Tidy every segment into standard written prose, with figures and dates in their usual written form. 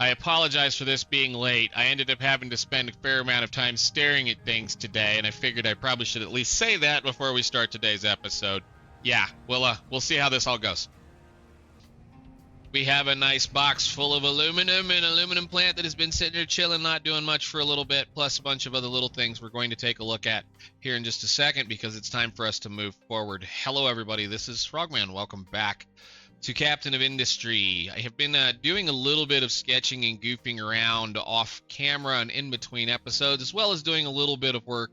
I apologize for this being late. I ended up having to spend a fair amount of time staring at things today, and I figured I probably should at least say that before we start today's episode. Yeah, we'll see how this all goes. We have a nice box full of aluminum, an aluminum plant that has been sitting here chilling, not doing much for a little bit, plus a bunch of other little things we're going to take a look at here in just a second because it's time for us to move forward. Hello, everybody. This is Frogman. Welcome back to Captain of Industry. I have been doing a little bit of sketching and goofing around off camera and in between episodes, as well as doing a little bit of work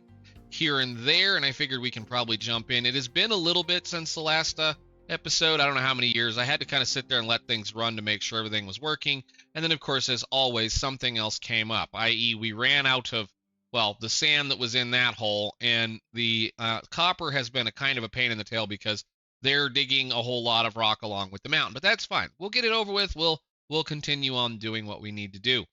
here and there, and I figured we can probably jump in. It has been a little bit since the last episode. I don't know how many years. I had to kind of sit there and let things run to make sure everything was working. And then, of course, as always, something else came up, i.e. we ran out of, well, the sand that was in that hole, and the copper has been a kind of a pain in the tail because they're digging a whole lot of rock along with the mountain. But that's fine. We'll get it over with. We'll continue on doing what we need to do.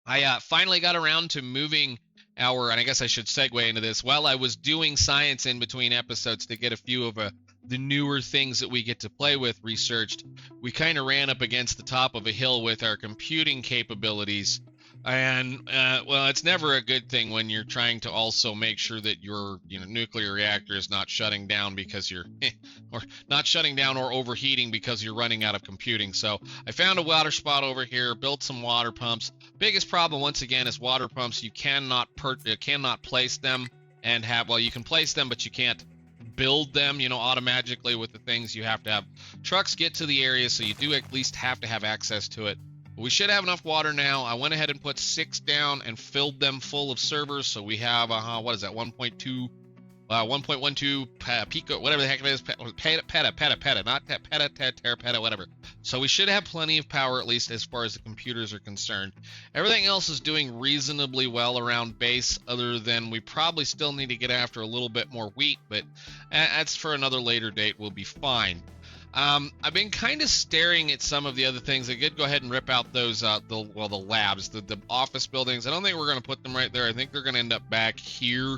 I finally got around to moving and I guess I should segue into this, while I was doing science in between episodes to get a few of the newer things that we get to play with researched, we kind of ran up against the top of a hill with our computing capabilities. And, well, it's never a good thing when you're trying to also make sure that your nuclear reactor is not shutting down because you're, or not shutting down or overheating because you're running out of computing. So I found a water spot over here, built some water pumps. Biggest problem, once again, is water pumps. You cannot place them and have, well, you can place them, but you can't build them, automatically with the things. You have to have trucks get to the area, so you do at least have to have access to it. We should have enough water now. I went ahead and put 6 down and filled them full of servers. So we have, what is that, 1.12 pico, whatever the heck it is, peta, not peta, whatever. So we should have plenty of power, at least as far as the computers are concerned. Everything else is doing reasonably well around base, other than we probably still need to get after a little bit more wheat, but that's for another later date. We'll be fine. I've been kind of staring at some of the other things. I could go ahead and rip out those, the labs, the office buildings. I don't think we're going to put them right there. I think they're going to end up back here.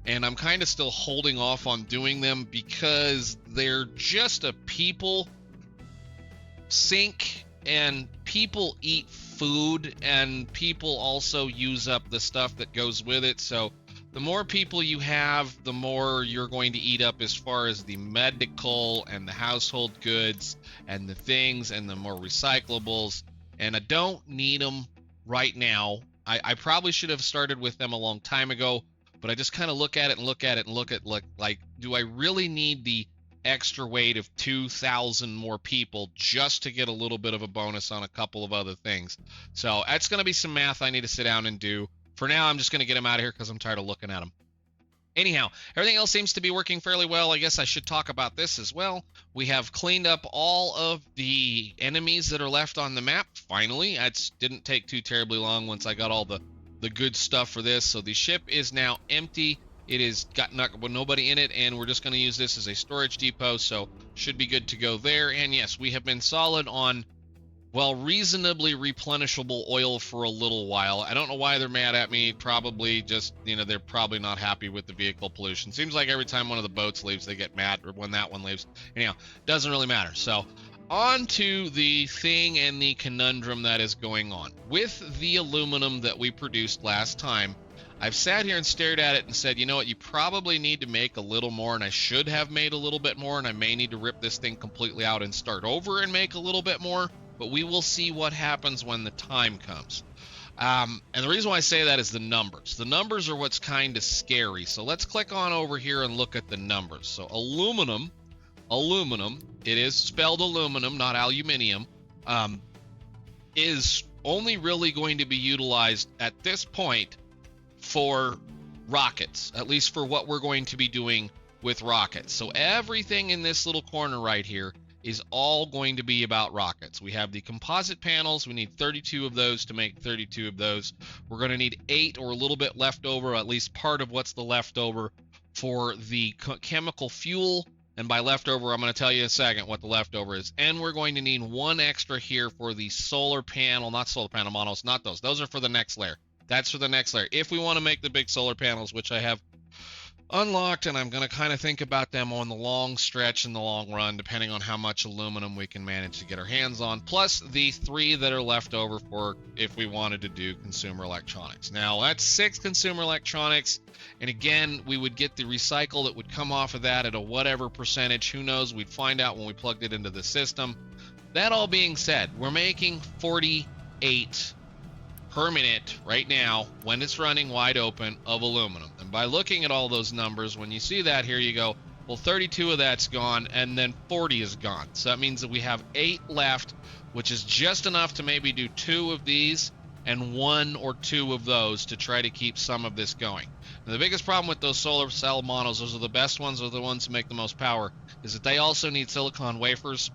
And I'm kind of still holding off on doing them because they're just a people sink, and people eat food, and people also use up the stuff that goes with it. So the more people you have, the more you're going to eat up as far as the medical and the household goods and the things and the more recyclables. And I don't need them right now. I probably should have started with them a long time ago, but I just kind of look at it, like, do I really need the extra weight of 2,000 more people just to get a little bit of a bonus on a couple of other things? So that's going to be some math I need to sit down and do. For now, I'm just going to get them out of here because I'm tired of looking at them. Anyhow, everything else seems to be working fairly well. I guess I should talk about this as well. We have cleaned up all of the enemies that are left on the map, finally. It didn't take too terribly long once I got all the good stuff for this. So the ship is now empty. It is got nobody in it, and we're just going to use this as a storage depot, so should be good to go there. And yes, we have been solid on, well, reasonably replenishable oil for a little while. I don't know why they're mad at me. Probably just, they're probably not happy with the vehicle pollution. Seems like every time one of the boats leaves, they get mad, or when that one leaves. Anyhow, doesn't really matter. So on to the thing and the conundrum that is going on. With the aluminum that we produced last time, I've sat here and stared at it and said, you know what, you probably need to make a little more, and I should have made a little bit more, and I may need to rip this thing completely out and start over and make a little bit more, but we will see what happens when the time comes. And the reason why I say that is the numbers. The numbers are what's kind of scary. So let's click on over here and look at the numbers. So aluminum, it is spelled aluminum, not aluminium, is only really going to be utilized at this point for rockets, at least for what we're going to be doing with rockets. So everything in this little corner right here is all going to be about rockets. We have the composite panels. We need 32 of those to make 32 of those. We're going to need 8 or a little bit left over, at least part of what's the leftover for the chemical fuel. And by leftover, I'm going to tell you in a second what the leftover is. And we're going to need 1 extra here for the solar panel, not solar panel monos, not those. Those are for the next layer. That's for the next layer. If we want to make the big solar panels, which I have unlocked, and I'm going to kind of think about them on the long stretch and the long run, depending on how much aluminum we can manage to get our hands on, plus the 3 that are left over for if we wanted to do consumer electronics. Now, that's 6 consumer electronics, and again, we would get the recycle that would come off of that at a whatever percentage. Who knows? We'd find out when we plugged it into the system. That all being said, we're making 48 per minute right now when it's running wide open of aluminum. And by looking at all those numbers, when you see that here, you go, well, 32 of that's gone and then 40 is gone. So that means that we have 8 left, which is just enough to maybe do 2 of these and 1 or 2 of those to try to keep some of this going. Now, the biggest problem with those solar cell monos, those are the best ones, are the ones that make the most power, is that they also need silicon wafers.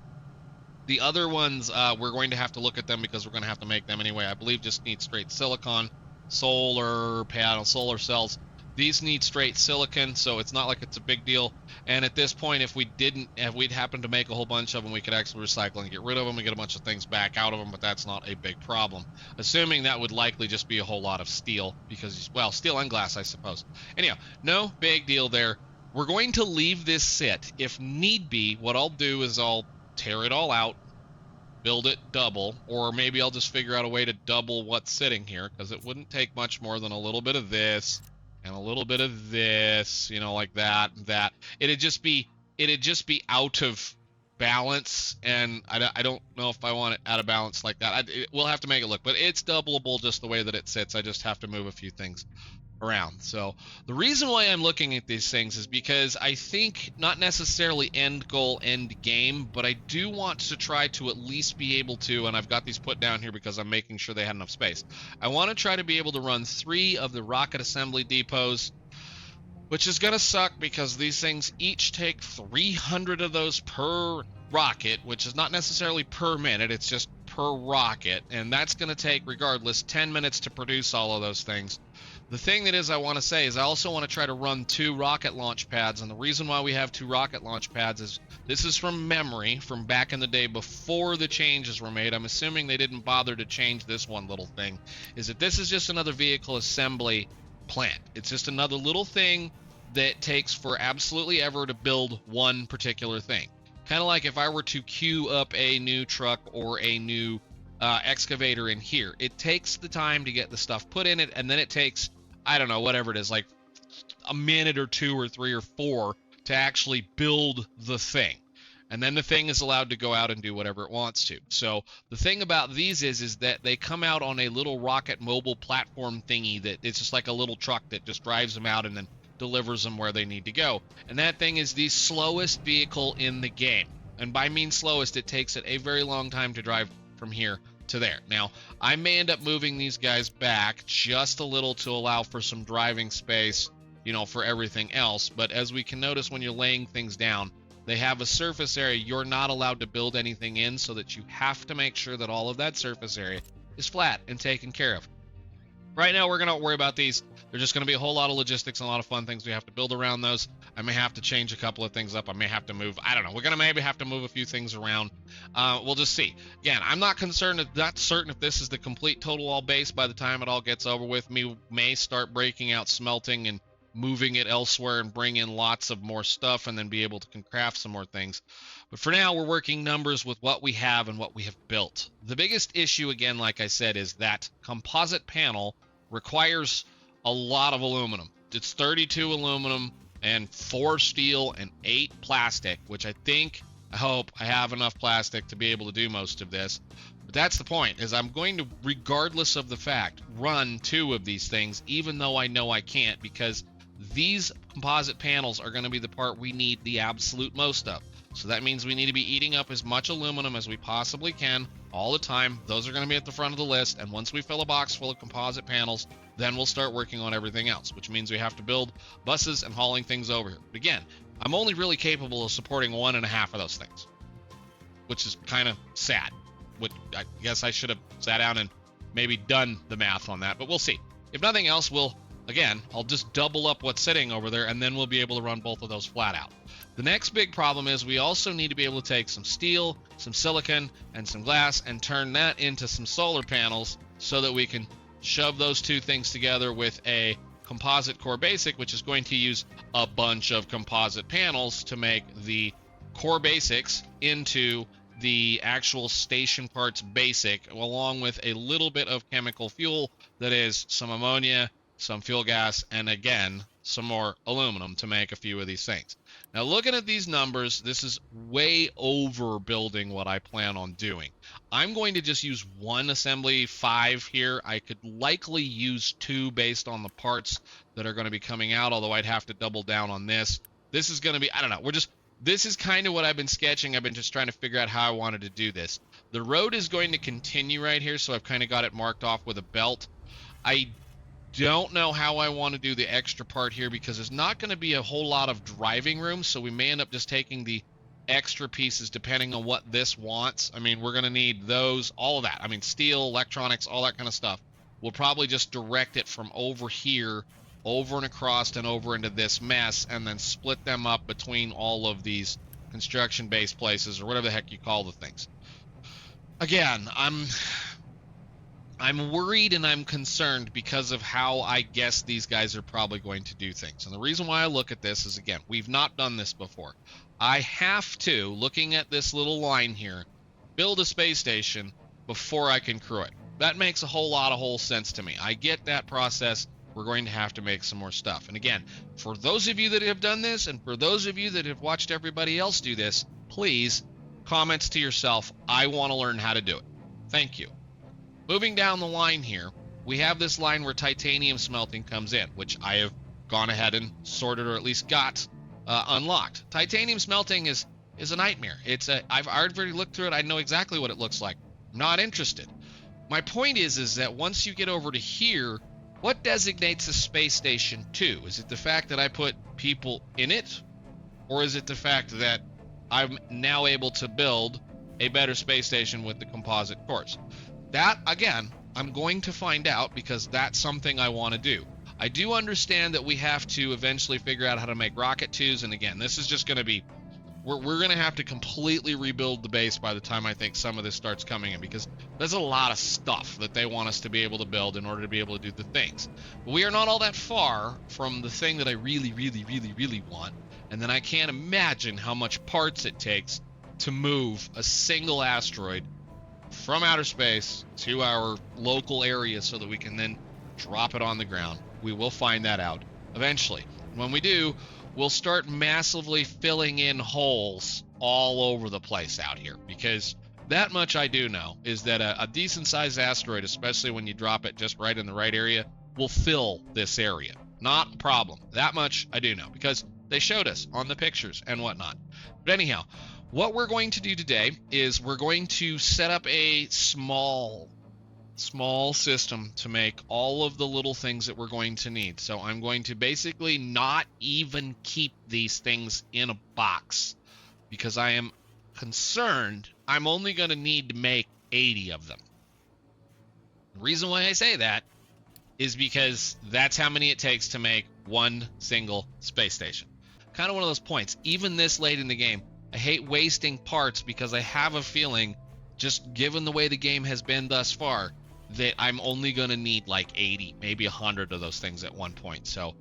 The other ones, we're going to have to look at them because we're going to have to make them anyway. I believe just need straight silicon, solar panel, solar cells. These need straight silicon, so it's not like it's a big deal. And at this point, if we'd happen to make a whole bunch of them, we could actually recycle and get rid of them and get a bunch of things back out of them, but that's not a big problem. Assuming that would likely just be a whole lot of steel because, well, steel and glass, I suppose. Anyhow, no big deal there. We're going to leave this sit. If need be, what I'll do is I'll tear it all out, build it double, or maybe I'll just figure out a way to double what's sitting here, because it wouldn't take much more than a little bit of this and a little bit of this, you know, like that. It'd just be out of balance, and I don't know if I want it out of balance like that. We'll have to make it look, but it's doubleable just the way that it sits. I just have to move a few things around. So the reason why I'm looking at these things is because I think not necessarily end goal, end game, but I do want to try to at least be able to, and I've got these put down here because I'm making sure they had enough space. I want to try to be able to run 3 of the rocket assembly depots, which is going to suck because these things each take 300 of those per rocket, which is not necessarily per minute, it's just per rocket, and that's going to take, regardless, 10 minutes to produce all of those things. The thing that is I want to say is I also want to try to run 2 rocket launch pads, and the reason why we have 2 rocket launch pads is this is from memory from back in the day before the changes were made. I'm assuming they didn't bother to change this one little thing, is that this is just another vehicle assembly plant. It's just another little thing that takes for absolutely ever to build one particular thing. Kind of like if I were to queue up a new truck or a new excavator in here. It takes the time to get the stuff put in it, and then it takes, I don't know, whatever it is, like a minute or 2 or 3 or 4 to actually build the thing. And then the thing is allowed to go out and do whatever it wants to. So the thing about these is that they come out on a little rocket mobile platform thingy that it's just like a little truck that just drives them out and then delivers them where they need to go. And that thing is the slowest vehicle in the game. And by mean slowest, it takes it a very long time to drive from here to there. Now, I may end up moving these guys back just a little to allow for some driving space, you know, for everything else. But as we can notice when you're laying things down, they have a surface area you're not allowed to build anything in, so that you have to make sure that all of that surface area is flat and taken care of. Right now, we're going to worry about these. There's just going to be a whole lot of logistics and a lot of fun things we have to build around those. I may have to change a couple of things up. I may have to move. I don't know. We're going to maybe have to move a few things around. We'll just see. Again, I'm not certain if this is the complete total all base by the time it all gets over with. We may start breaking out smelting and moving it elsewhere and bring in lots of more stuff and then be able to craft some more things. But for now, we're working numbers with what we have and what we have built. The biggest issue, again, like I said, is that composite panel requires a lot of aluminum. It's 32 aluminum and 4 steel and 8 plastic, which I hope I have enough plastic to be able to do most of this. But that's the point, is I'm going to, regardless of the fact, run 2 of these things, even though I know I can't, because these composite panels are going to be the part we need the absolute most of. So that means we need to be eating up as much aluminum as we possibly can all the time. Those are going to be at the front of the list. And once we fill a box full of composite panels, then we'll start working on everything else, which means we have to build buses and hauling things over here. But again, I'm only really capable of supporting 1.5 of those things, which is kind of sad. I guess I should have sat down and maybe done the math on that, but we'll see. If nothing else, I'll just double up what's sitting over there, and then we'll be able to run both of those flat out. The next big problem is we also need to be able to take some steel, some silicon, and some glass and turn that into some solar panels so that we can shove those 2 things together with a composite core basic, which is going to use a bunch of composite panels to make the core basics into the actual station parts basic, along with a little bit of chemical fuel, that is some ammonia, some fuel gas, and again, some more aluminum to make a few of these things. Now, looking at these numbers, this is way over building what I plan on doing. I'm going to just use one assembly 5 here. I could likely use 2 based on the parts that are going to be coming out, although I'd have to double down on this. This is going to be, I don't know, this is kind of what I've been sketching. I've been just trying to figure out how I wanted to do this. The road is going to continue right here, so I've kind of got it marked off with a belt. I don't know how I want to do the extra part here because there's not going to be a whole lot of driving room, so we may end up just taking the extra pieces depending on what this wants. I mean, we're going to need those, all of that. I mean, steel, electronics, all that kind of stuff. We'll probably just direct it from over here, over and across and over into this mess, and then split them up between all of these construction-based places or whatever the heck you call the things. Again, I'm worried and I'm concerned because of how I guess these guys are probably going to do things. And the reason why I look at this is, again, we've not done this before. I have to, looking at this little line here, build a space station before I can crew it. That makes a whole lot of sense to me. I get that process. We're going to have to make some more stuff. And again, for those of you that have done this and for those of you that have watched everybody else do this, please, comments to yourself, I want to learn how to do it. Thank you. Moving down the line here, we have this line where titanium smelting comes in, which I have gone ahead and sorted or at least got unlocked. Titanium smelting is a nightmare. I've already looked through it. I know exactly what it looks like. I'm not interested. My point is that once you get over to here, what designates a space station 2? Is it the fact that I put people in it? Or is it the fact that I'm now able to build a better space station with the composite cores? That, again, I'm going to find out because that's something I want to do. I do understand that we have to eventually figure out how to make rocket tubes, and again, this is just going to be, we're going to have to completely rebuild the base by the time I think some of this starts coming in, because there's a lot of stuff that they want us to be able to build in order to be able to do the things. But we are not all that far from the thing that I really, really, really, really want, and then I can't imagine how much parts it takes to move a single asteroid from outer space to our local area so that we can then drop it on the ground. We will find that out eventually. When we do, we'll start massively filling in holes all over the place out here, because that much I do know is that a decent sized asteroid, especially when you drop it just right in the right area, will fill this area. Not a problem. That much I do know because they showed us on the pictures and whatnot. But anyhow, what we're going to do today is we're going to set up a small system to make all of the little things that we're going to need. So I'm going to basically not even keep these things in a box because I am concerned I'm only going to need to make 80 of them. The reason why I say that is because that's how many it takes to make one single space station. Kind of one of those points. Even this late in the game, I hate wasting parts because I have a feeling, just given the way the game has been thus far, that I'm only going to need like 80, maybe 100 of those things at one point. So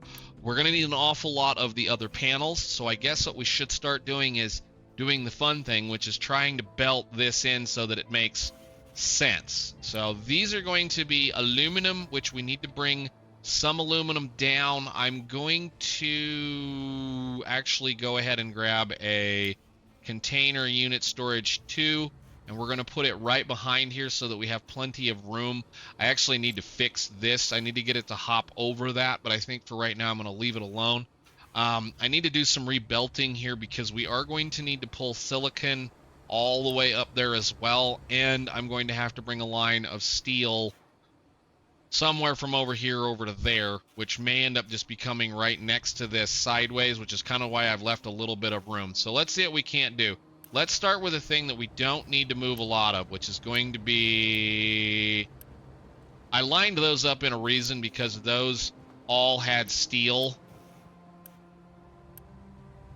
we're going to need an awful lot of the other panels. So I guess what we should start doing is doing the fun thing, which is trying to belt this in so that it makes sense. So these are going to be aluminum, which we need to bring some aluminum down. I'm going to actually go ahead and grab a container unit storage 2, and we're going to put it right behind here so that we have plenty of room. I actually need to fix this. I need to get it to hop over that, but I think for right now I'm going to leave it alone. I need to do some rebelting here because we are going to need to pull silicon all the way up there as well, and I'm going to have to bring a line of steel somewhere from over here over to there, which may end up just becoming right next to this sideways, which is kind of why I've left a little bit of room. So let's see what we can't do. Let's start with a thing that we don't need to move a lot of, which is going to be... I lined those up in a reason because those all had steel.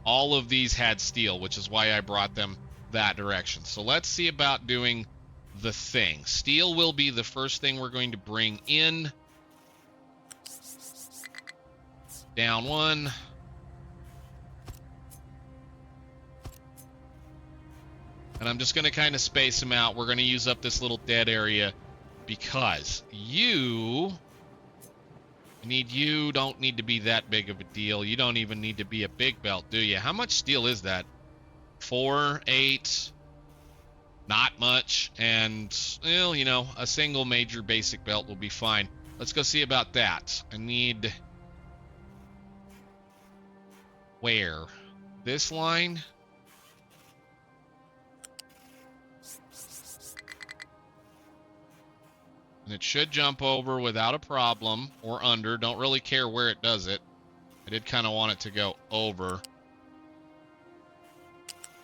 All of these had steel, which is why I brought them that direction. So let's see about doing the thing. Steel will be the first thing we're going to bring in. Down one. And I'm just going to kind of space them out. We're going to use up this little dead area because you don't need to be that big of a deal. You don't even need to be a big belt, do you? How much steel is that? 4, 8, not much. And, well, you know, a single major basic belt will be fine. Let's go see about that. I need... Where? This line? And it should jump over without a problem, or under. Don't really care where it does it. I did kind of want it to go over.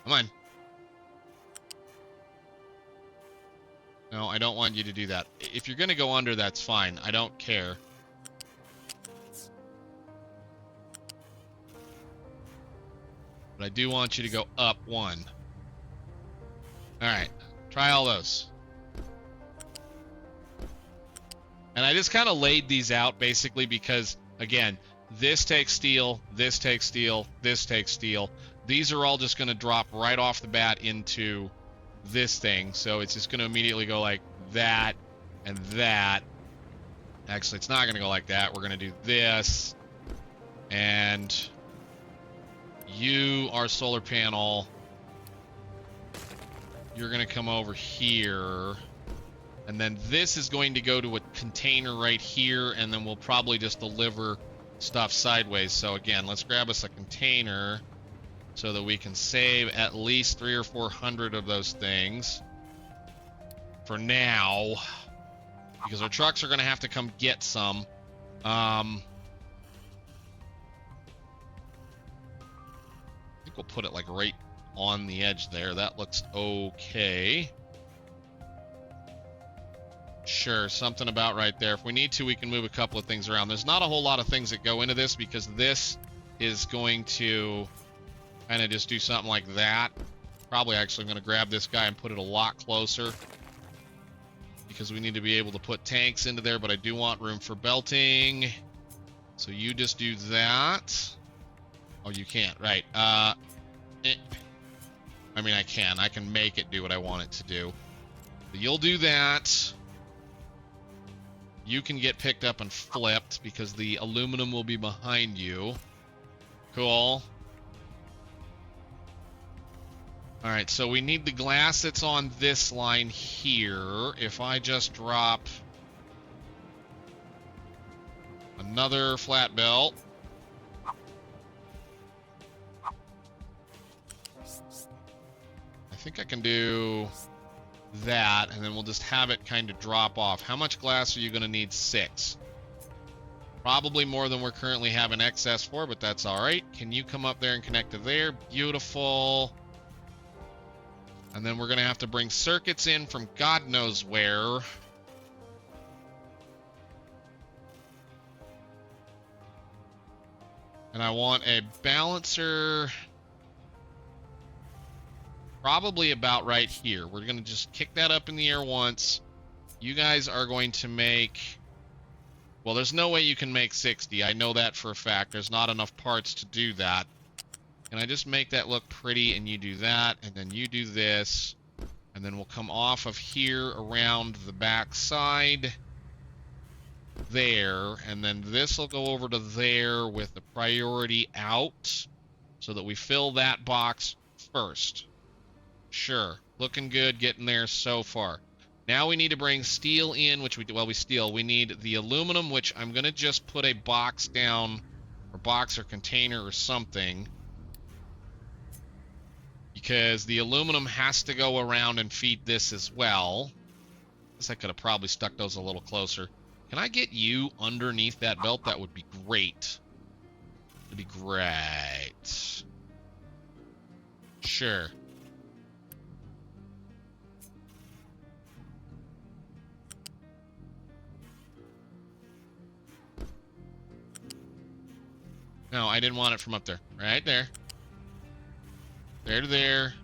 Come on. No, I don't want you to do that. If you're going to go under, that's fine. I don't care. But I do want you to go up 1. Alright. Try all those. And I just kind of laid these out basically because, again, this takes steel, this takes steel, this takes steel. These are all just going to drop right off the bat into this thing. So it's just going to immediately go like that and that. Actually, it's not going to go like that. We're going to do this. And you, our solar panel, you're going to come over here. And then this is going to go to a container right here, and then we'll probably just deliver stuff sideways. So again, let's grab us a container so that we can save at least 300 or 400 of those things for now, because our trucks are going to have to come get some. I think we'll put it like right on the edge there. That looks okay. Sure, something about right there. If we need to, we can move a couple of things around. There's not a whole lot of things that go into this because this is going to kind of just do something like that. Probably actually going to grab this guy and put it a lot closer because we need to be able to put tanks into there, but I do want room for belting. So you just do that. Oh, you can't, right. I mean, I can make it do what I want it to do. But you'll do that. You can get picked up and flipped because the aluminum will be behind you. Cool. Alright, so we need the glass that's on this line here. If I just drop another flat belt. I think I can do that, and then we'll just have it kind of drop off. How much glass are you going to need? 6. Probably more than we're currently having excess for, but that's all right. Can you come up there and connect to there? Beautiful. And then we're going to have to bring circuits in from God knows where. And I want a balancer probably about right here. We're going to just kick that up in the air once. You guys are going to make... Well, there's no way you can make 60. I know that for a fact. There's not enough parts to do that. Can I just make that look pretty? And you do that, and then you do this. And then we'll come off of here around the back side. There. And then this will go over to there with the priority out. So that we fill that box first. Sure. Looking good, getting there so far. Now we need to bring steel in, which we need the aluminum, which I'm going to just put a box down, or box or container or something. Because the aluminum has to go around and feed this as well. I guess I could have probably stuck those a little closer. Can I get you underneath that belt? That would be great. That'd be great. Sure. No, I didn't want it from up there. Right there. There to there.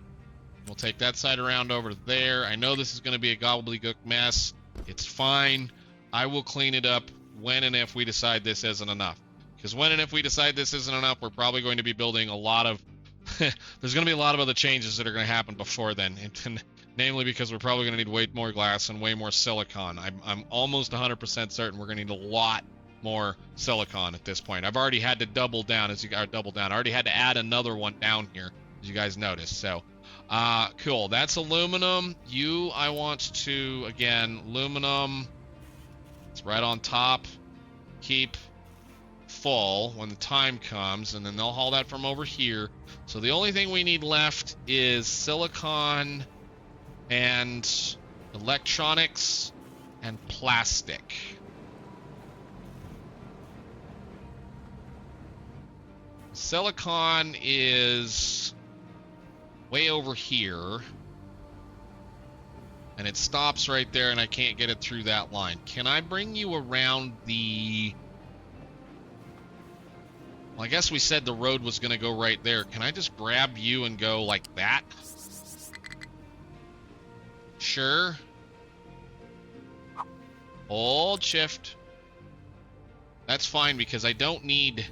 We'll take that side around over to there. I know this is going to be a gobbledygook mess. It's fine. I will clean it up when and if we decide this isn't enough. Because when and if we decide this isn't enough, we're probably going to be building a lot of... there's going to be a lot of other changes that are going to happen before then. And namely because we're probably going to need way more glass and way more silicon. I'm almost 100% certain we're going to need a lot more silicon at this point. I've already had to double down, I already had to add another one down here, as you guys noticed. So, cool. That's aluminum. I want to, again, aluminum. It's right on top. Keep full when the time comes, and then they'll haul that from over here. So the only thing we need left is silicon and electronics and plastic. Silicon is way over here, and it stops right there, and I can't get it through that line. Can I bring you around the... Well, I guess we said the road was going to go right there. Can I just grab you and go like that? Sure. Hold shift. That's fine because I don't need...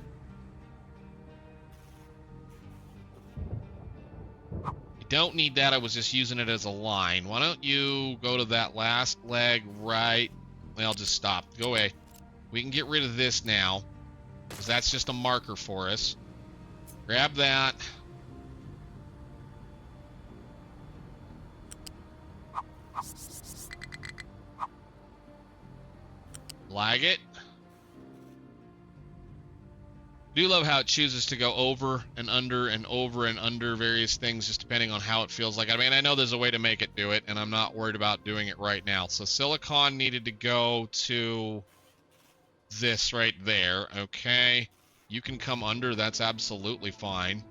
Don't need that. I was just using it as a line. Why don't you go to that last leg right? I'll just stop. Go away. We can get rid of this now, because that's just a marker for us. Grab that. Flag it. I do love how it chooses to go over and under and over and under various things, just depending on how it feels like. I mean, I know there's a way to make it do it, and I'm not worried about doing it right now. So silicon needed to go to this right there. Okay. You can come under. That's absolutely fine.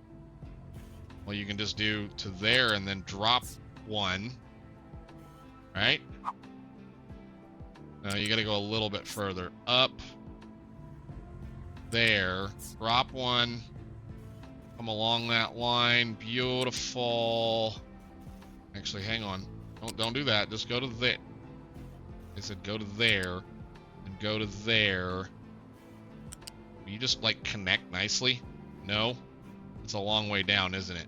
Well, you can just do to there and then drop one. Right? No, you got to go a little bit further up. There, drop one, come along that line. Beautiful. Actually, hang on, don't do that. Just go to there. I said go to there and go to there. Will you just like connect nicely? No, it's a long way down, isn't it?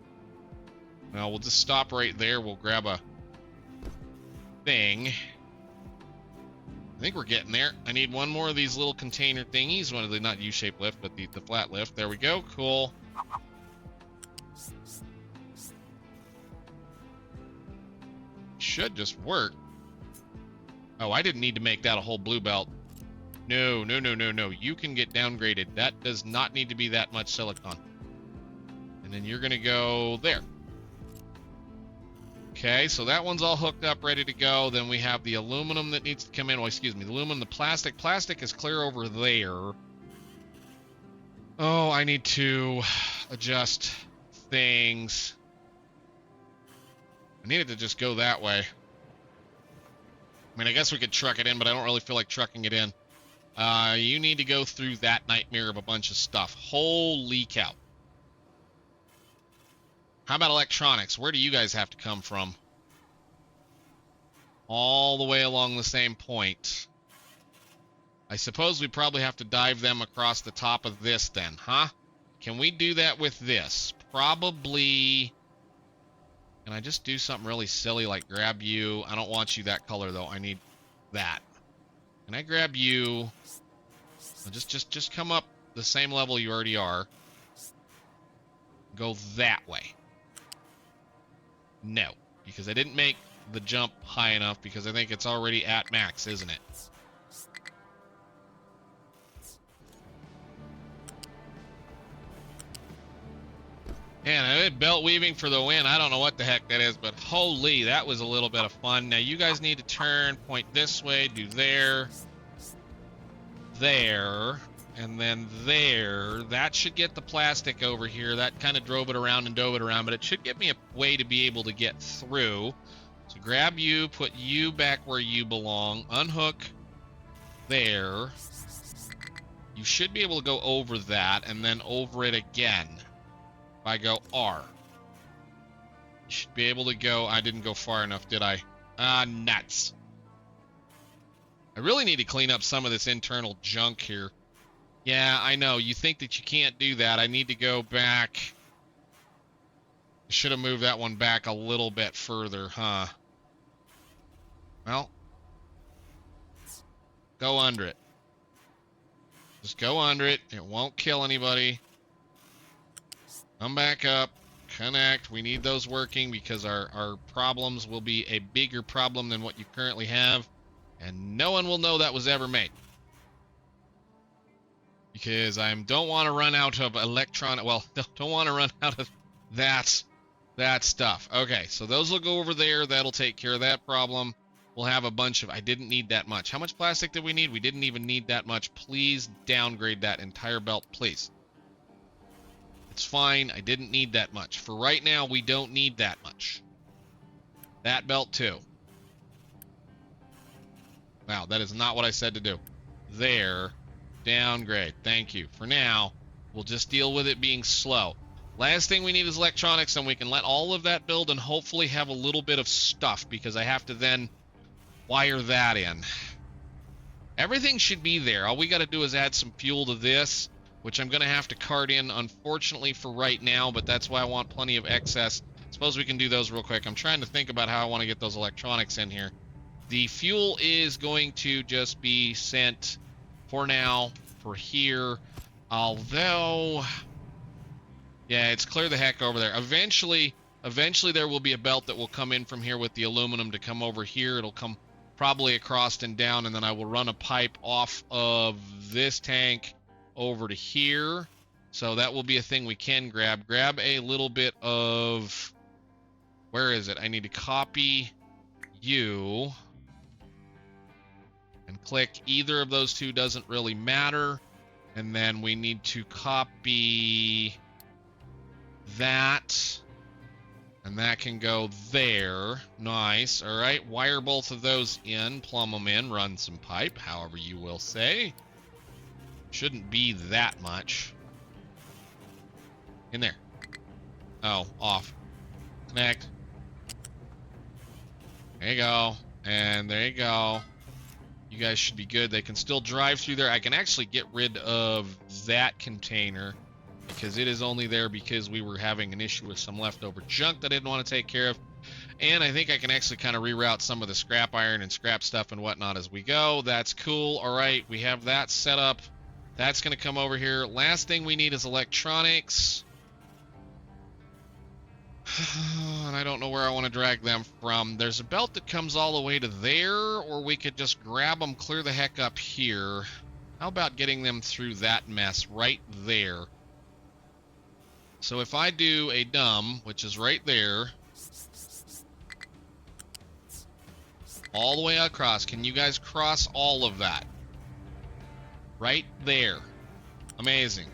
No, we'll just stop right there. We'll grab a thing. I think we're getting there. I need one more of these little container thingies. One of the, not U-shaped lift, but the flat lift. There we go. Cool. Should just work. Oh, I didn't need to make that a whole blue belt. No, no, no, no, no. You can get downgraded. That does not need to be that much silicon. And then you're going to go there. Okay, so that one's all hooked up, ready to go. Then we have the aluminum that needs to come in. Well, excuse me, the aluminum, the plastic. Plastic is clear over there. Oh, I need to adjust things. I needed to just go that way. I mean, I guess we could truck it in, but I don't really feel like trucking it in. You need to go through that nightmare of a bunch of stuff. Holy cow. How about electronics? Where do you guys have to come from? All the way along the same point. I suppose we probably have to dive them across the top of this then, huh? Can we do that with this? Probably. Can I just do something really silly like grab you? I don't want you that color though. I need that. Can I grab you? Just come up the same level you already are. Go that way. No, because I didn't make the jump high enough because I think it's already at max, isn't it? And belt weaving for the win. I don't know what the heck that is, but holy, that was a little bit of fun. Now you guys need to turn, point this way, do there, and then there. That should get the plastic over here. That kind of drove it around and dove it around, but it should give me a way to be able to get through. So grab you, put you back where you belong, unhook there. You should be able to go over that and then over it again. If I go R. You should be able to go. I didn't go far enough, did I? Nuts. I really need to clean up some of this internal junk here. Yeah, I know. You think that you can't do that. I need to go back. Should have moved that one back a little bit further, huh? Well, go under it. Just go under it. It won't kill anybody. Come back up. Connect. We need those working because our problems will be a bigger problem than what you currently have. And no one will know that was ever made. Because I don't want to run out of electronic... Well, don't want to run out of that stuff. Okay, so those will go over there. That'll take care of that problem. We'll have a bunch of... I didn't need that much. How much plastic did we need? We didn't even need that much. Please downgrade that entire belt, please. It's fine. I didn't need that much. For right now, we don't need that much. That belt, too. Wow, that is not what I said to do. There. Downgrade. Thank you. For now, we'll just deal with it being slow. Last thing we need is electronics, and we can let all of that build and hopefully have a little bit of stuff, because I have to then wire that in. Everything should be there. All we got to do is add some fuel to this, which I'm going to have to cart in, unfortunately, for right now, but that's why I want plenty of excess. Suppose we can do those real quick. I'm trying to think about how I want to get those electronics in here. The fuel is going to just be sent for now for here, although... Yeah, it's clear the heck over there. Eventually there will be a belt that will come in from here with the aluminum to come over here. It'll come probably across and down, and then I will run a pipe off of this tank over to here. So that will be a thing we can grab. Grab a little bit of... Where is it? I need to copy you. And click either of those two, doesn't really matter. And then we need to copy... that, and that can go there. Nice. All right, wire both of those in, plumb them in, run some pipe, however you will say. Shouldn't be that much. In there. Oh, off. Connect. There you go. And there you go. You guys should be good. They can still drive through there. I can actually get rid of that container, because it is only there because we were having an issue with some leftover junk that I didn't want to take care of. And I think I can actually kind of reroute some of the scrap iron and scrap stuff and whatnot as we go. That's cool. All right, we have that set up. That's going to come over here. Last thing we need is electronics. And I don't know where I want to drag them from. There's a belt that comes all the way to there, or we could just grab them, clear the heck up here. How about getting them through that mess right there? So if I do a dumb, which is right there, all the way across, can you guys cross all of that? Right there. Amazing.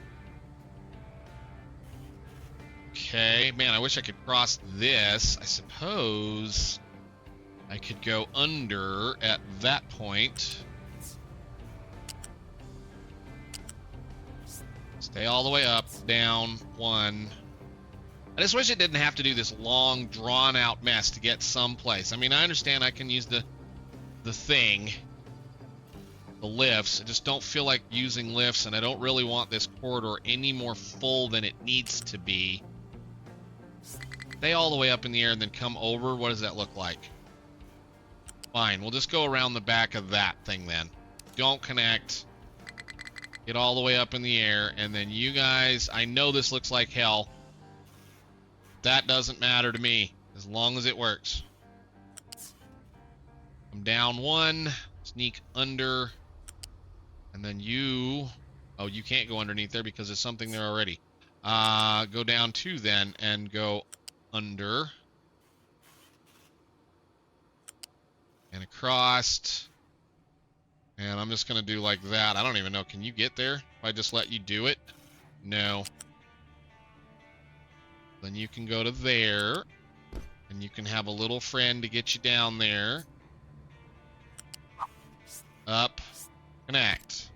Okay, man, I wish I could cross this. I suppose I could go under at that point. Stay all the way up, down, one. I just wish it didn't have to do this long, drawn-out mess to get someplace. I mean, I understand I can use the thing, the lifts. I just don't feel like using lifts, and I don't really want this corridor any more full than it needs to be. Stay all the way up in the air and then come over. What does that look like? Fine, we'll just go around the back of that thing then. Don't connect. Get all the way up in the air, and then you guys, I know this looks like hell. That doesn't matter to me, as long as it works. I'm down one, sneak under, and then you, oh, you can't go underneath there because there's something there already. Go down two then, and go under. And across. And I'm just going to do like that. I don't even know. Can you get there if I just let you do it? No. Then you can go to there. And you can have a little friend to get you down there. Up. Connect.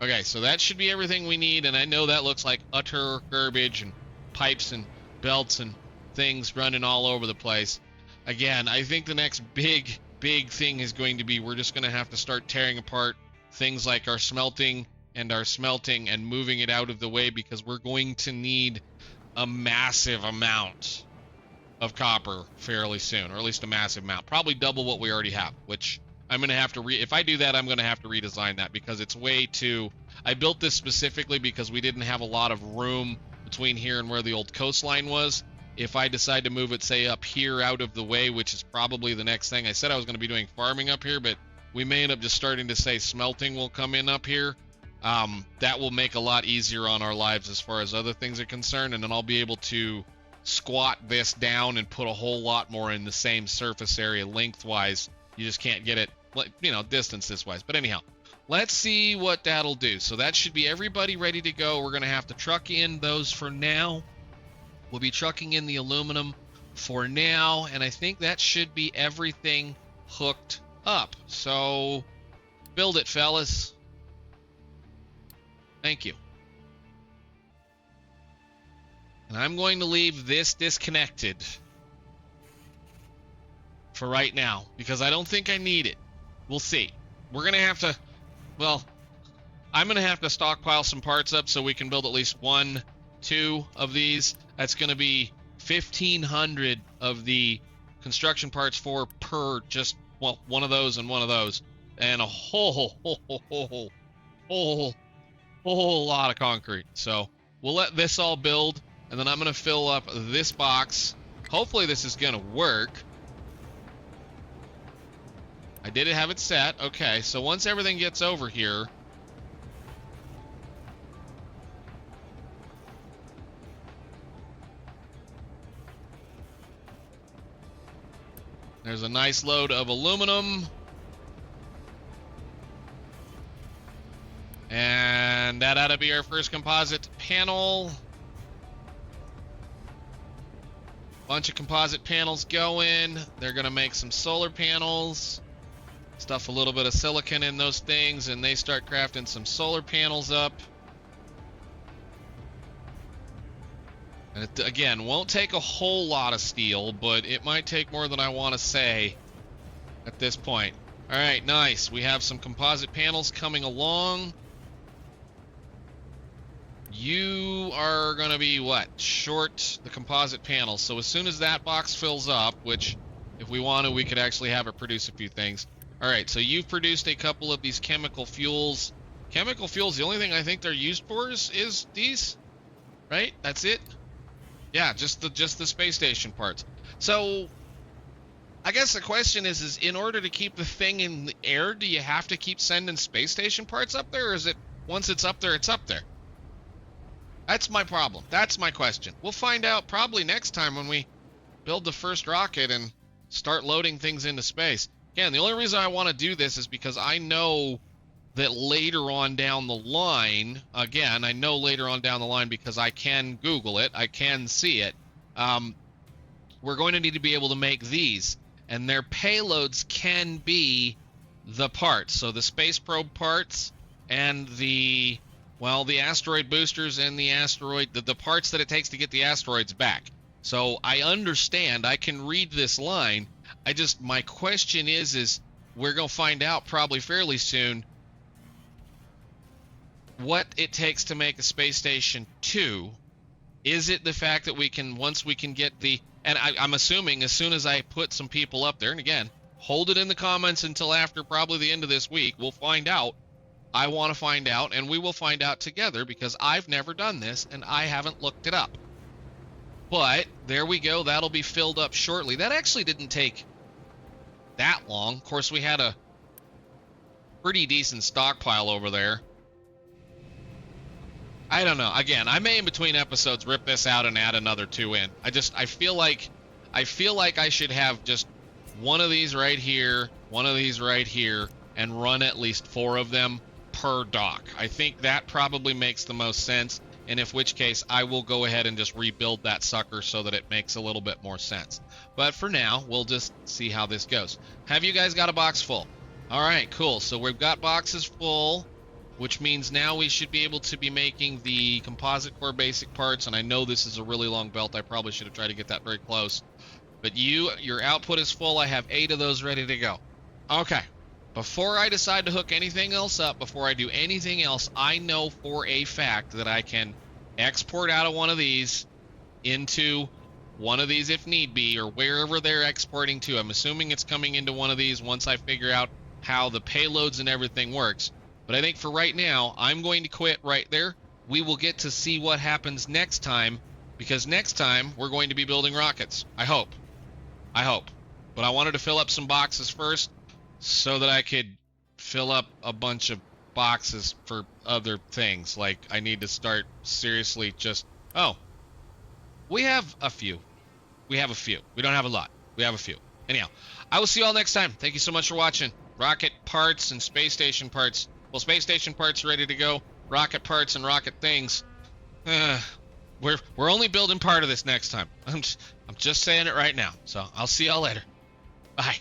Okay, so that should be everything we need. And I know that looks like utter garbage and pipes and belts and things running all over the place. Again, I think the next big thing is going to be we're just going to have to start tearing apart things like our smelting and our smelting and moving it out of the way, because we're going to need a massive amount of copper fairly soon, or at least a massive amount, probably double what we already have, which I'm going to have to if I do that, I'm going to have to redesign that, because it's way too, I built this specifically because we didn't have a lot of room between here and where the old coastline was. If I decide to move it, say, up here out of the way, which is probably the next thing. I said I was going to be doing farming up here, but we may end up just starting to say smelting will come in up here. That will make a lot easier on our lives as far as other things are concerned, and then I'll be able to squat this down and put a whole lot more in the same surface area lengthwise. You just can't get it, you know, distance this wise. But anyhow, let's see what that'll do. So that should be everybody ready to go. We're going to have to truck in those for now. We'll be trucking in the aluminum for now, and I think that should be everything hooked up. So build it, fellas. Thank you. And I'm going to leave this disconnected for right now, because I don't think I need it. We'll see. We're going to have to, well, I'm going to have to stockpile some parts up so we can build at least 1, 2 of these. That's going to be 1,500 of the construction parts per just, well, one of those and one of those. And a whole lot of concrete. So we'll let this all build, and then I'm going to fill up this box. Hopefully this is going to work. I did have it set. Okay, so once everything gets over here, there's a nice load of aluminum. And that ought to be our first composite panel. Bunch of composite panels going. They're going to make some solar panels. Stuff a little bit of silicon in those things, and they start crafting some solar panels up. And it, again, won't take a whole lot of steel, but it might take more than I want to say at this point. All right, nice. We have some composite panels coming along. You are going to be, what, short the composite panels. So as soon as that box fills up, which if we want to, we could actually have it produce a few things. All right, so you've produced a couple of these chemical fuels. Chemical fuels, the only thing I think they're used for is these, right? That's it? Yeah, just the space station parts. So I guess the question is in order to keep the thing in the air, do you have to keep sending space station parts up there, or is it once it's up there, it's up there? That's my problem. That's my question. We'll find out probably next time when we build the first rocket and start loading things into space. Again, the only reason I want to do this is because I know that later on down the line, again, I know later on down the line because I can Google it, I can see it, we're going to need to be able to make these, and their payloads can be the parts. So the space probe parts and the asteroid boosters and the parts that it takes to get the asteroids back. So I understand, I can read this line. My question is we're going to find out probably fairly soon what it takes to make a space station 2. Is it the fact that once we can get and I'm assuming as soon as I put some people up there, and again, hold it in the comments until after probably the end of this week, we'll find out. I want to find out, and we will find out together, because I've never done this and I haven't looked it up. But there we go. That'll be filled up shortly. That actually didn't take that long. Of course, we had a pretty decent stockpile over there. I don't know. Again, I may in between episodes rip this out and add another 2 in. I feel like I should have just one of these right here, one of these right here, and run at least 4 of them per dock. I think that probably makes the most sense, and in which case I will go ahead and just rebuild that sucker so that it makes a little bit more sense. But for now, we'll just see how this goes. Have you guys got a box full? All right, cool. So we've got boxes full, which means now we should be able to be making the composite core basic parts, and I know this is a really long belt. I probably should have tried to get that very close. But your output is full. I have 8 of those ready to go. Okay. Before I decide to hook anything else up, before I do anything else, I know for a fact that I can export out of one of these into one of these if need be, or wherever they're exporting to. I'm assuming it's coming into one of these once I figure out how the payloads and everything works. But I think for right now, I'm going to quit right there. We will get to see what happens next time, because next time we're going to be building rockets. I hope. But I wanted to fill up some boxes first so that I could fill up a bunch of boxes for other things. Like, I need to start seriously just... Oh, we have a few. We don't have a lot. We have a few. Anyhow, I will see you all next time. Thank you so much for watching. Rocket parts and space station parts. Well, space station parts are ready to go. Rocket parts and rocket things. We're only building part of this next time. I'm just saying it right now. So I'll see y'all later. Bye.